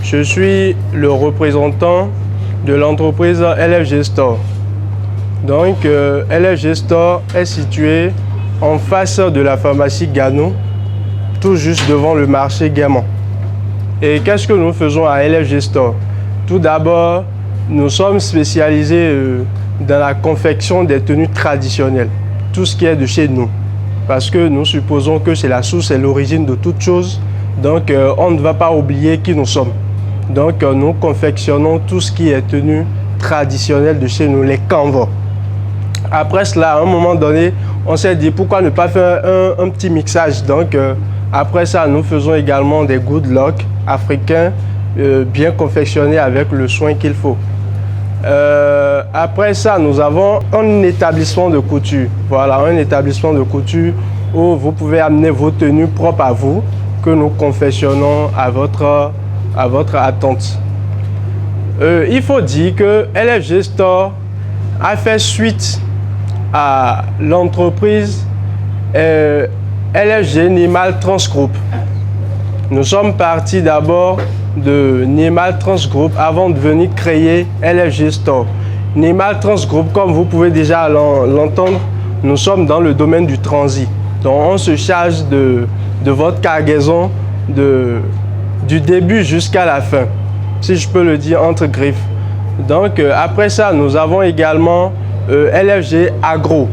Je suis le représentant de l'entreprise LFG Store. Donc, LFG Store est situé en face de la pharmacie Gano, tout juste devant le marché Gaiement. Et qu'est-ce que nous faisons à LFG Store? Tout d'abord, nous sommes spécialisés dans la confection des tenues traditionnelles, tout ce qui est de chez nous. Parce que nous supposons que c'est la source et l'origine de toute chose. Donc, on ne va pas oublier qui nous sommes. Donc, nous confectionnons tout ce qui est tenue traditionnelle de chez nous, les canvas. Après cela, à un moment donné, on s'est dit pourquoi ne pas faire un petit mixage. Donc, après ça, nous faisons également des good luck africains bien confectionnés avec le soin qu'il faut. Après ça, nous avons un établissement de couture. Voilà, un établissement de couture où vous pouvez amener vos tenues propres à vous que nous confectionnons à votre attente. Il faut dire que LFG Store a fait suite à l'entreprise LFG Nimal Trans Group. Nous sommes partis d'abord de Nimal Trans Group avant de venir créer LFG Store. Nimal Trans Group, comme vous pouvez déjà l'entendre, nous sommes dans le domaine du transit. Donc on se charge de votre cargaison du début jusqu'à la fin, si je peux le dire entre griffes. Donc après ça, nous avons également LFG Agro,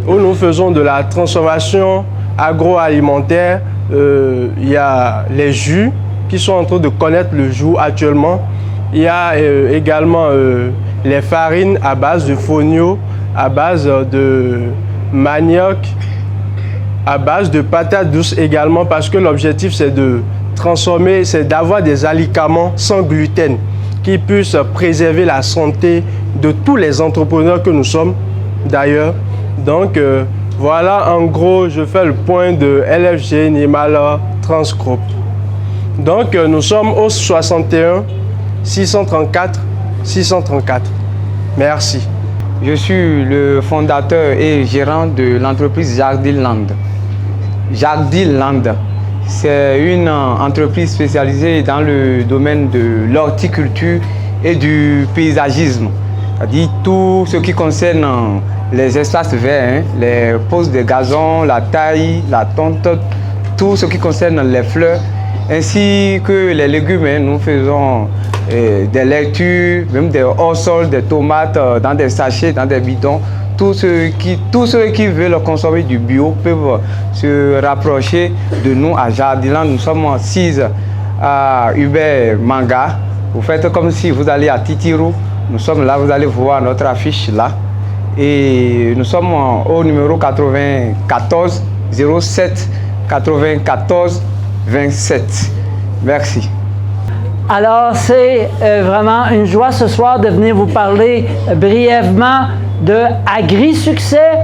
où nous faisons de la transformation agroalimentaire. Il y a les jus qui sont en train de connaître le jour actuellement. Il y a également les farines à base de fonio, à base de manioc, à base de patates douces également, parce que l'objectif c'est de transformer, c'est d'avoir des aliments sans gluten qui puissent préserver la santé de tous les entrepreneurs que nous sommes d'ailleurs. Donc voilà, en gros, je fais le point de LFG Nimal Trans Group. Donc nous sommes au 61 634 634. Merci. Je suis le fondateur et gérant de l'entreprise Jardil Land. Jardil Land, c'est une entreprise spécialisée dans le domaine de l'horticulture et du paysagisme. C'est-à-dire tout ce qui concerne les espaces verts, les poses de gazon, la taille, la tonte, tout ce qui concerne les fleurs, ainsi que les légumes. Nous faisons des laitures, même des hors-sols, des tomates dans des sachets, dans des bidons. Tous ceux qui veulent consommer du bio peuvent se rapprocher de nous à Jardiland. Nous sommes 6 à Hubert Manga. Vous faites comme si vous allez à Titirou. Nous sommes là, vous allez voir notre affiche là. Et nous sommes au numéro 94 07 94 27. Merci. Alors, c'est vraiment une joie ce soir de venir vous parler brièvement de Agri-Succès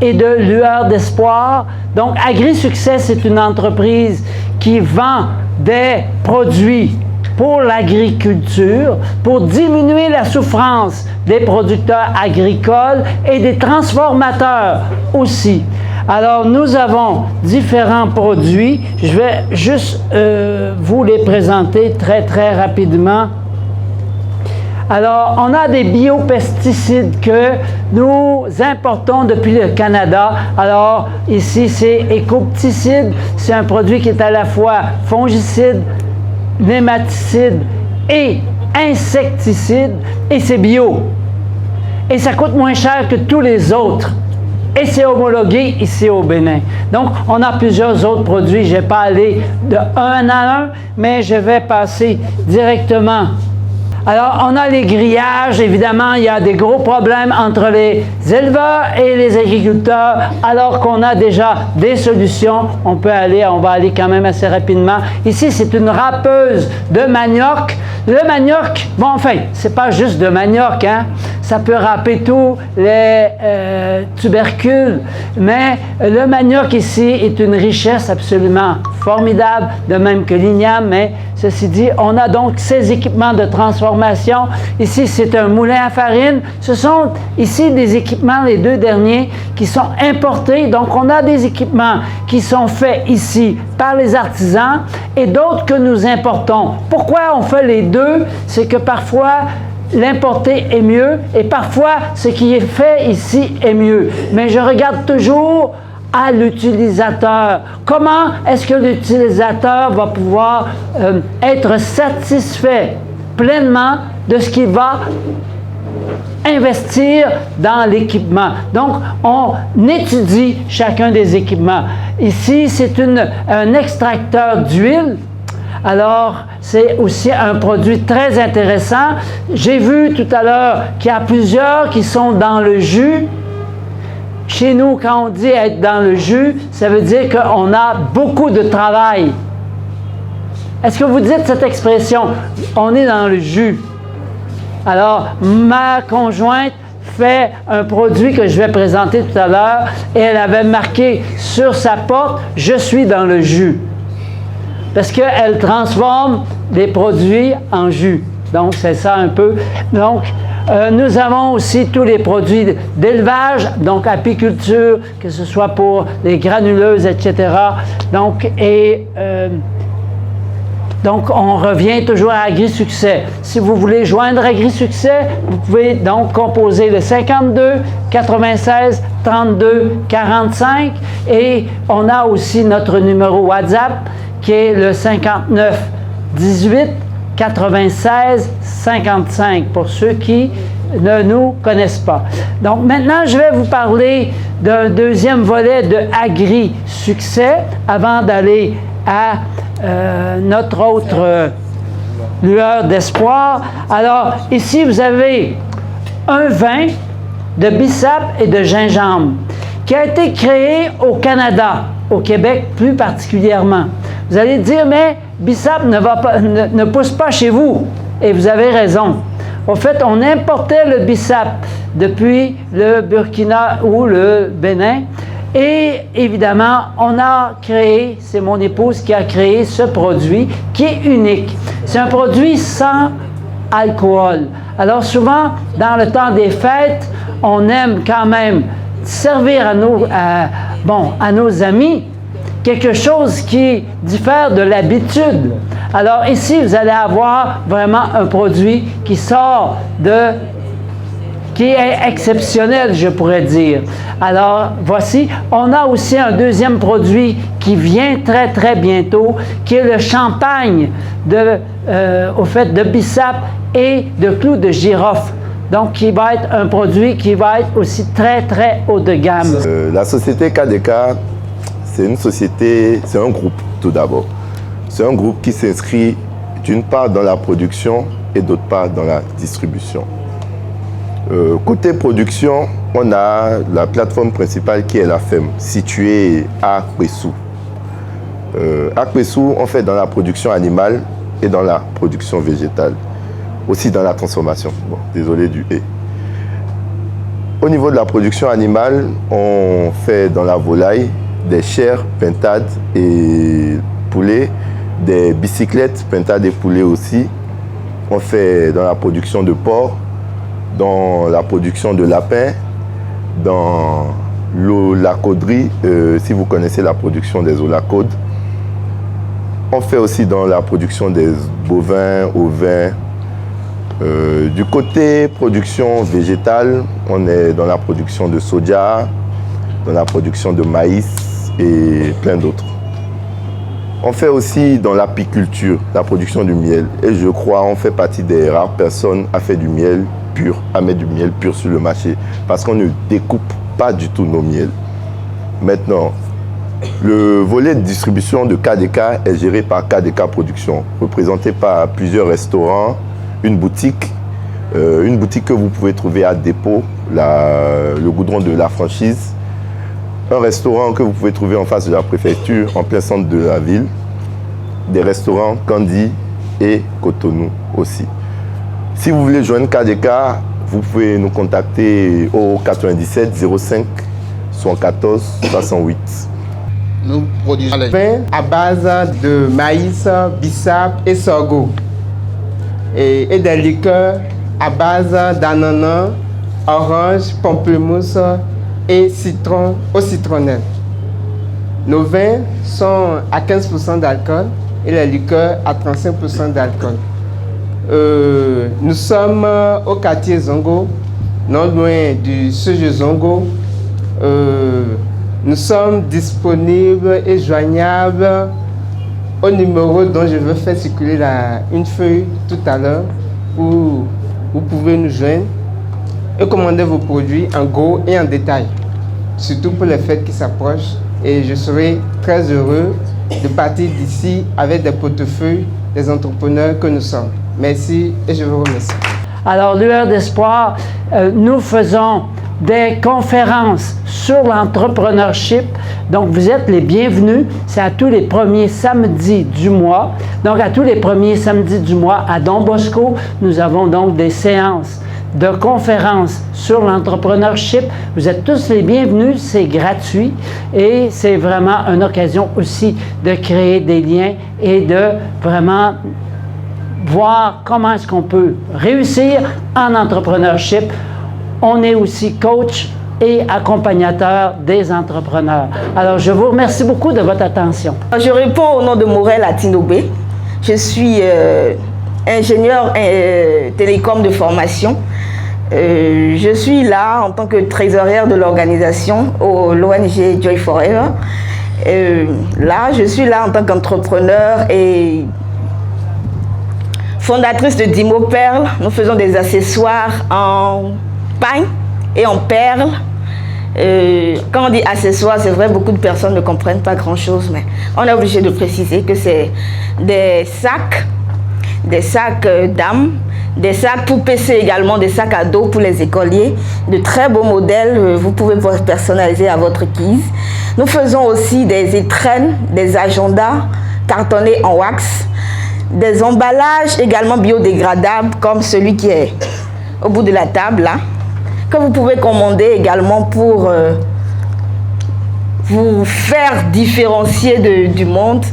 et de Lueur d'Espoir. Donc, Agri-Succès, c'est une entreprise qui vend des produits pour l'agriculture, pour diminuer la souffrance des producteurs agricoles et des transformateurs aussi. Alors, nous avons différents produits. Je vais juste vous les présenter très rapidement. Alors, on a des biopesticides que nous importons depuis le Canada. Alors, ici, c'est Ecopticide. C'est un produit qui est à la fois fongicide, nématicide et insecticide. Et c'est bio. Et ça coûte moins cher que tous les autres. Et c'est homologué ici au Bénin. Donc, on a plusieurs autres produits. Je ne vais pas aller de un à un, mais je vais passer directement. Alors, on a les grillages. Évidemment, il y a des gros problèmes entre les éleveurs et les agriculteurs, alors qu'on a déjà des solutions. On va aller quand même assez rapidement. Ici, c'est une râpeuse de manioc. Le manioc, bon, enfin, c'est pas juste de manioc, hein. Ça peut râper tous les tubercules, mais le manioc ici est une richesse absolument formidable, de même que l'igname, mais ceci dit, on a donc ces équipements de transformation. Ici, c'est un moulin à farine. Ce sont ici des équipements, les deux derniers, qui sont importés. Donc, on a des équipements qui sont faits ici par les artisans et d'autres que nous importons. Pourquoi on fait les deux? C'est que parfois, l'importé est mieux et parfois, ce qui est fait ici est mieux. Mais je regarde toujours à l'utilisateur. Comment est-ce que l'utilisateur va pouvoir être satisfait pleinement de ce qu'il va investir dans l'équipement. Donc, on étudie chacun des équipements. Ici, c'est un extracteur d'huile. Alors, c'est aussi un produit très intéressant. J'ai vu tout à l'heure qu'il y a plusieurs qui sont dans le jus. Chez nous, quand on dit être dans le jus, ça veut dire qu'on a beaucoup de travail. Est-ce que vous dites cette expression? On est dans le jus. Alors, ma conjointe fait un produit que je vais présenter tout à l'heure et elle avait marqué sur sa porte « Je suis dans le jus ». Parce qu'elle transforme des produits en jus. Donc, c'est ça un peu. Donc, nous avons aussi tous les produits d'élevage, donc apiculture, que ce soit pour les granuleuses, etc. Donc, on revient toujours à AgriSuccès. Si vous voulez joindre AgriSuccès, vous pouvez donc composer le 52 96 32 45 et on a aussi notre numéro WhatsApp qui est le 59 18 96 55 pour ceux qui ne nous connaissent pas. Donc maintenant, je vais vous parler d'un deuxième volet de AgriSuccès avant d'aller à notre autre lueur d'espoir. Alors, ici, vous avez un vin de bissap et de gingembre qui a été créé au Canada, au Québec plus particulièrement. Vous allez dire, mais bissap ne pousse pas chez vous. Et vous avez raison. En fait, on importait le bissap depuis le Burkina ou le Bénin. Et évidemment, on a créé, c'est mon épouse qui a créé ce produit qui est unique. C'est un produit sans alcool. Alors souvent, dans le temps des fêtes, on aime quand même servir à nos amis quelque chose qui diffère de l'habitude. Alors ici, vous allez avoir vraiment un produit qui sort qui est exceptionnel, je pourrais dire. Alors, voici, on a aussi un deuxième produit qui vient très, très bientôt, qui est le champagne de bissap et de clous de girofle. Donc, qui va être un produit qui va être aussi très, très haut de gamme. La société KDK, c'est une société, c'est un groupe tout d'abord. C'est un groupe qui s'inscrit d'une part dans la production et d'autre part dans la distribution. Côté production, on a la plateforme principale qui est la FEM, située à Kwesou. À Kwesou, on fait dans la production animale et dans la production végétale. Aussi dans la transformation. Bon, désolé du « et ». Au niveau de la production animale, on fait dans la volaille des chairs, pintades et poulets, des bicyclettes, pintades et poulets aussi. On fait dans la production de porc, dans la production de lapins, dans la cauderie, si vous connaissez la production des olacaudes. On fait aussi dans la production des bovins, ovins. Du côté production végétale, on est dans la production de soja, dans la production de maïs et plein d'autres. On fait aussi dans l'apiculture, la production du miel. Et je crois on fait partie des rares personnes à faire du miel pur, à mettre du miel pur sur le marché. Parce qu'on ne découpe pas du tout nos miels. Maintenant, le volet de distribution de KDK est géré par KDK Production, représenté par plusieurs restaurants, une boutique que vous pouvez trouver à Dépôt, le goudron de la franchise, un restaurant que vous pouvez trouver en face de la préfecture, en plein centre de la ville, des restaurants Candy et Cotonou aussi. Si vous voulez joindre KDK, vous pouvez nous contacter au 97 05 74 68. Nous produisons les vins à base de maïs, bissap et sorgho. Et des liqueurs à base d'ananas, orange, pamplemousse et citron au citronnelle. Nos vins sont à 15% d'alcool et les liqueurs à 35% d'alcool. Nous sommes au quartier Zongo, non loin du CG Zongo. Nous sommes disponibles et joignables au numéro dont je veux faire circuler une feuille tout à l'heure où vous pouvez nous joindre et commander vos produits en gros et en détail, surtout pour les fêtes qui s'approchent. Et je serai très heureux de partir d'ici avec des portefeuilles des entrepreneurs que nous sommes. Merci et je vous remercie. Alors, Lueur d'Espoir, nous faisons des conférences sur l'entrepreneurship. Donc, vous êtes les bienvenus. C'est à tous les premiers samedis du mois. Donc, à tous les premiers samedis du mois, à Don Bosco, nous avons donc des séances de conférences sur l'entrepreneurship. Vous êtes tous les bienvenus, c'est gratuit et c'est vraiment une occasion aussi de créer des liens et de vraiment voir comment est-ce qu'on peut réussir en entrepreneurship. On est aussi coach et accompagnateur des entrepreneurs. Alors, je vous remercie beaucoup de votre attention. Je réponds au nom de Morel Atinobé. Je suis ingénieur télécom de formation. Je suis là en tant que trésorière de l'organisation l'ONG Joy Forever. Là, je suis là en tant qu'entrepreneur et fondatrice de Dimo Perle. Nous faisons des accessoires en paille et en perles. Quand on dit accessoires, c'est vrai, beaucoup de personnes ne comprennent pas grand-chose, mais on est obligé de préciser que c'est des sacs dames, des sacs pour PC également, des sacs à dos pour les écoliers, de très beaux modèles, vous pouvez personnaliser à votre guise. Nous faisons aussi des étrennes, des agendas cartonnés en wax, des emballages également biodégradables comme celui qui est au bout de la table là, que vous pouvez commander également pour vous faire différencier du monde.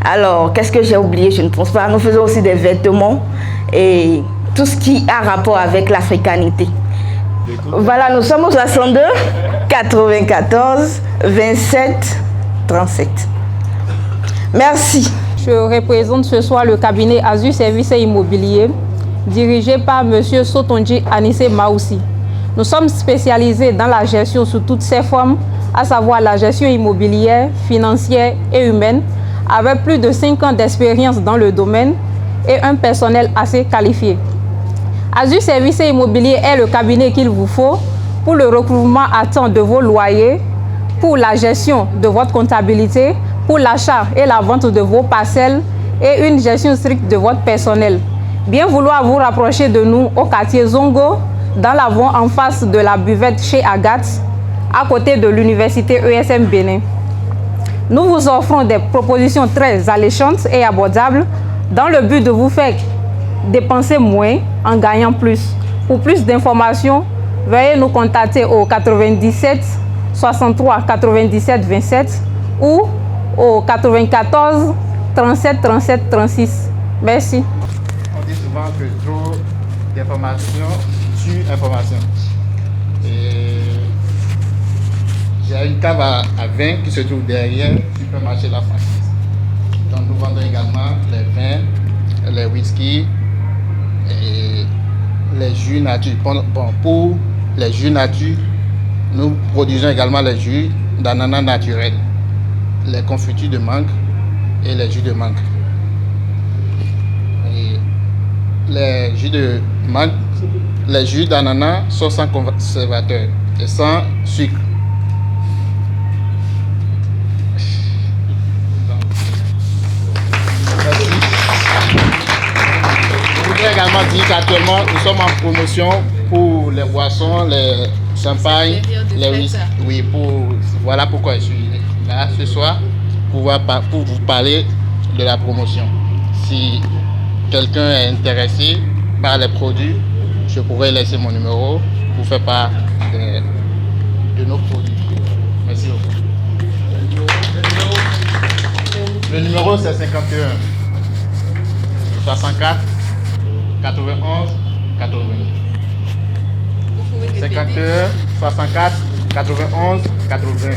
Alors, qu'est-ce que j'ai oublié? Je ne pense pas. Nous faisons aussi des vêtements et tout ce qui a rapport avec l'africanité. Voilà, nous sommes au 62 94 27 37. Merci. Je représente ce soir le cabinet Azur Services Immobiliers, dirigé par M. Sotonji Anissé Maoussi. Nous sommes spécialisés dans la gestion sous toutes ses formes, à savoir la gestion immobilière, financière et humaine, avec plus de 5 ans d'expérience dans le domaine et un personnel assez qualifié. Azur Services Immobiliers est le cabinet qu'il vous faut pour le recouvrement à temps de vos loyers, pour la gestion de votre comptabilité, pour l'achat et la vente de vos parcelles et une gestion stricte de votre personnel. Bien vouloir vous rapprocher de nous au quartier Zongo, dans l'avant en face de la buvette chez Agathe, à côté de l'université ESM Bénin. Nous vous offrons des propositions très alléchantes et abordables dans le but de vous faire dépenser moins en gagnant plus. Pour plus d'informations, veuillez nous contacter au 97 63 97 27 ou au 94 37 37 36. Merci. On dit souvent que trop d'informations tue information. J'ai une cave à vin qui se trouve derrière le supermarché La Franchise. Donc nous vendons également les vins, les whisky et les jus nature. Bon, pour les jus nature, nous produisons également les jus d'ananas naturels, les confitures de mangue et les jus de mangue. Et les jus de mangue, les jus d'ananas sont sans conservateur et sans sucre. Je voudrais également dire qu'actuellement nous sommes en promotion pour les boissons, les champagnes, les whisky. Oui, voilà pourquoi je suis là ce soir pour vous parler de la promotion. Si quelqu'un est intéressé par les produits, je pourrais laisser mon numéro pour faire part de nos produits. Merci beaucoup. Le numéro c'est 51 64 91 80. 51 64 91 80.